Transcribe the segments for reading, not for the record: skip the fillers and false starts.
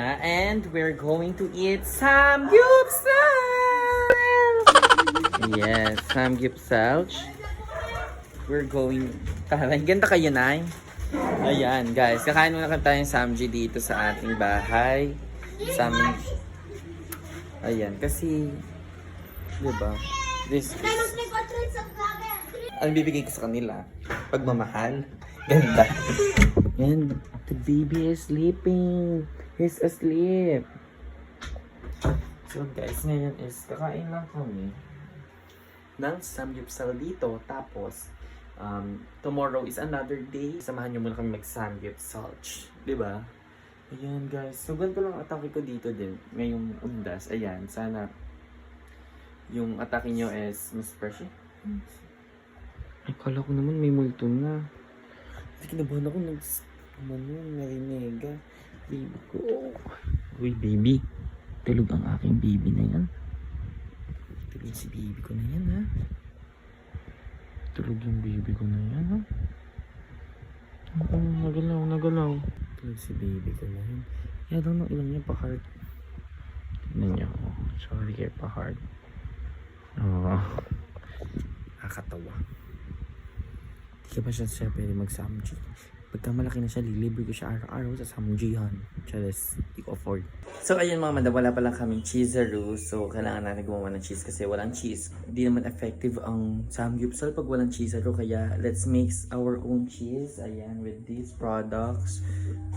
na and we're going to eat samgyeopsal! Yes, samgyeopsal. We're going... Taray, ganda kayo, Nay. Ayan, guys. Kakain muna tayong samgy dito sa ating bahay. Sa aming... Ayan, kasi... Diba? This is... Ang bibigay ko sa kanila? Pagmamahal. Ganda. And the baby is sleeping. He's asleep. So guys, ngayon is kakain lang kami ng samgyeopsal dito. Tapos, tomorrow is another day. Samahan nyo muna kami mag-samgyeopsal. Diba? Ayan guys. So ganito lang atake ko dito din. Ngayong undas. Ayan. Sana yung atake nyo is mas fresh. Ay, kala ko naman may multo na. Kinabahan ako narinig. Baby ko. Uy, baby. Tulog ang aking baby na yan. Tulog si baby ko na yan, ha? Tulog yung baby ko na yan, ha? Nagalaw. Tulog si baby ko na yan. Kaya daw nung ilang niya pa-heart. Tignan niya, oh. Sorry kaya pa-heart. Oh. Nakakatawa. Di ba siya pwede mag-samgy? Pagka malaki na siya, lilibre ko siya araw-araw sa samgyhan. Charis, di ko afford. So ayun mga madam, wala palang kaming cheesero. So kailangan natin gumawa ng cheese kasi walang cheese. Hindi naman effective ang samgyeopsal pag walang cheesero. Kaya let's mix our own cheese. Ayan, with these products.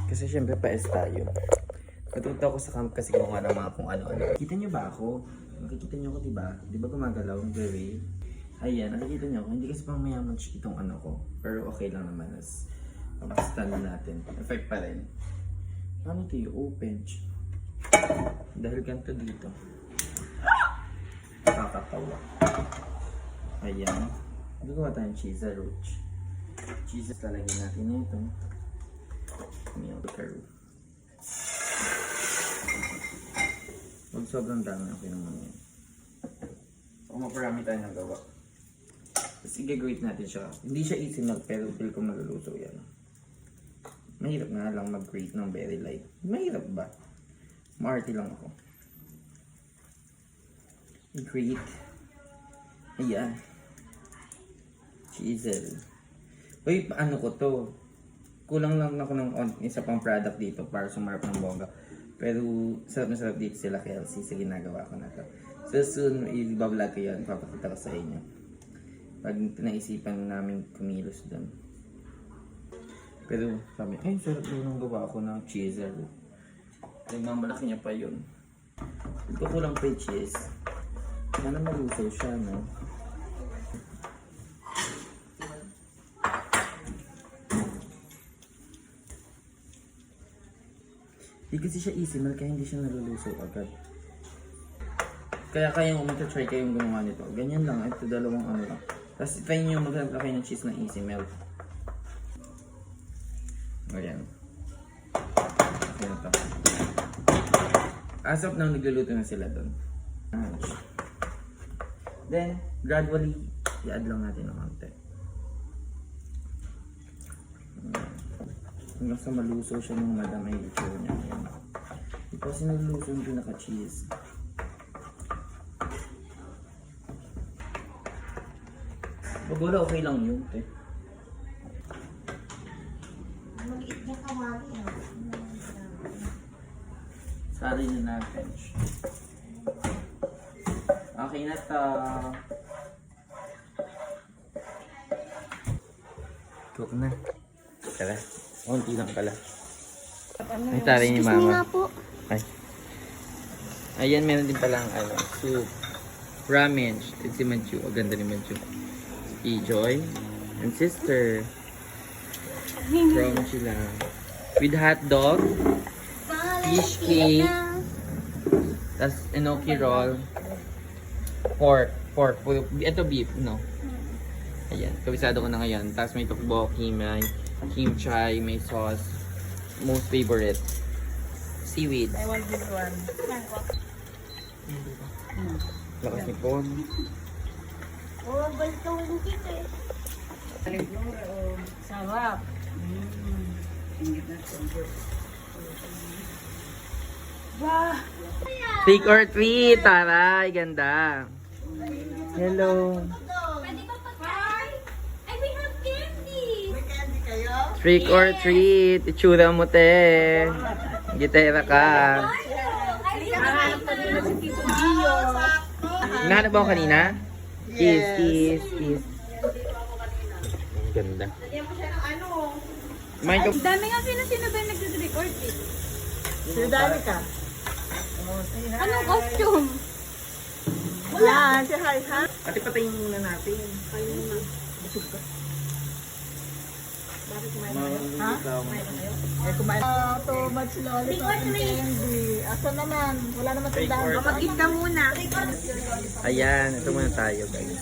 Kasi syempre paes tayo. Natuto ako sa camp kasi gumawa ng mga kung ano-ano. Kita niyo ba ako? Makikita niyo ako, diba? Diba gumagalaw ang very? Ayan, nakikita niyo ako. Hindi kasi pang mayaman itong ano ko. Pero okay lang naman. Stand natin. Effect pa rin. Ano ito yung open? Dahil ganito dito. Nakakatawa. Ayan. Gagawa tayong cheese roach. Cheese lalagyan natin ito. Milk curd. Huwag sobrang dami. Okay naman yan. O maparami tayo ng gawa. Tapos i-grate natin siya. Hindi siya easy milk pero feel ko maluluto yan. Mahirap nga lang mag-grate ng very light. Mahirap ba? Maarte lang ako. I-grate. Ayan. Chisel. Uy, paano ko to? Kulang lang ako ng isa pang product dito para sumarap ng bongga. Pero sarap na sarap dito sila Kelsey sa ginagawa ko na to. So soon, i-vlog ko yan. Papakita ko sa inyo. Pag naisipan namin kumilos doon. Pero sabi, ay sarap doon ang gawa ko ng cheeser. Nagmamalaki niya pa yun. Ito kulang pa yung cheese. Sana malusaw siya, no? Hindi kasi siya easy milk kaya hindi siya nalulusaw agad. Kaya kayong try kayong gumawa nito. Ganyan lang, ito dalawang ano lang. Tapos try nyo maghanap kayo ng cheese na easy melt. Ayan. Okay na ito. As of now, nagluluto na sila doon. Then, gradually, i-add lang natin ng konti. Hanggang sa maluso siya ng madam ay itsura niya. Ayan. Ito kasi naluso yung pinaka-cheese. Pag wala, okay lang yun. Okay. Sari na natin. Okay na to. Cook na. Tara. Unti lang pala. Ay, tari ni mama. Ay. Ayan, meron din palang soup. Ramen. It's si Manchu. O, ganda ni Manchu. Si Joy. And sister. From sila. With hot dog. Fish cake. Tapos enoki roll. Pork. Ito beef, no? Ayan. Kabisado ko na ngayon. Tapos may tteokbokki, may kimchi, may sauce. Most favorite. Seaweed. I want this one. Lakas ni Pon. Oh, balito yung cake eh. Sarap. Trick or treat, taray, ganda. Hello. Pwede ba pagkain? Ay, we have candy! Trick or treat, itsura mo te. Gitera ka. Nahanap ba ako kanina? Kiss, kiss, kiss. Ganda. May Dami nga sino ba yung nagsitrick or treat? Sino dami ka? Anong costume? Yan, si Hi, ha? Ate, patayin muna natin. Ha? Eh, kumain. Too much lollipop and candy. Asa naman? Wala naman tindahan. Mag-eat ka muna. Ayan, ito muna tayo guys.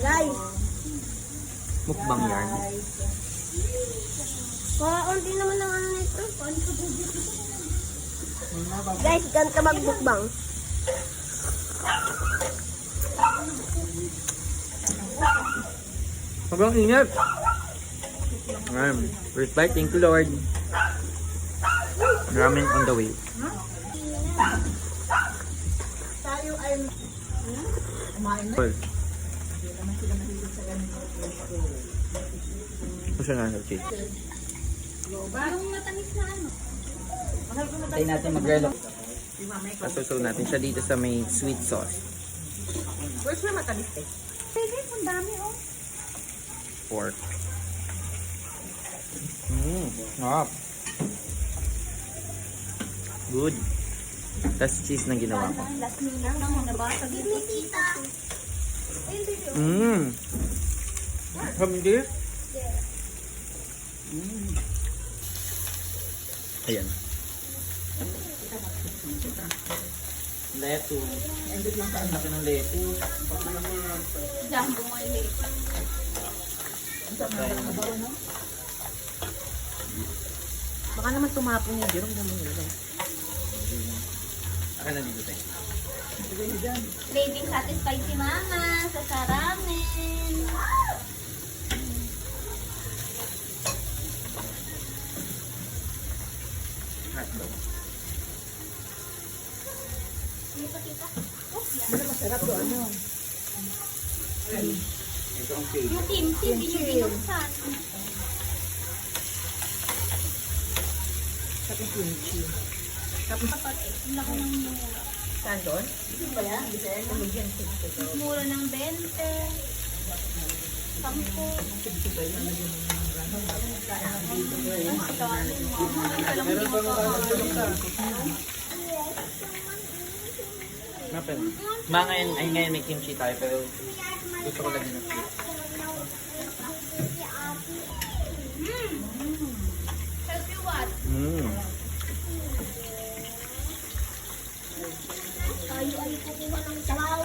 Guys, Mukbang yarn. kaunti naman ang ano nito. Guys, ganito magbukbang. Sobrang ingat. First bite, thank you Lord. Ramen on the way. Tayo ay... Kumain na. Cool. Gusto na sa cheese. Yung matamis na ano. Tayo natin mag-relo. Pasuso natin siya dito sa may sweet sauce. Where's my matalis eh? Pwede, ang dami oh. Pork. Sarap. Good. Tapos cheese na ginawa ko. Last minute lang, nabasa dito. Tita. Hindi? Ayan. Leto. Ang laki ng leto. Jumbo mo yung late. Baka naman tumapon yung dirong naman yun. Akin na dito tayo. Craving satisfied si Mama sa saramen. Hotdog. Hindi pa kita. Ano masarap to, ano? Ito ang cake. Yung kimchi, hindi yung binuksan. Sa kimchi. Tapos, Ang laki ng mura. saan doon? Hindi ba yan? Hindi ba yan? Lumigyan ko ito. Mura ng 20. 10. Ngayon may kimchi tayo pero gusto ko lang din ng cake. Healthy what? Tayo ay kukuha ng sabaw.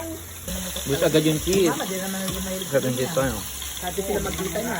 Gusto agad yung cheese. Mama, di naman naging mahilig. Sarap yung cheese ko, ano? Sabi sila magkita na.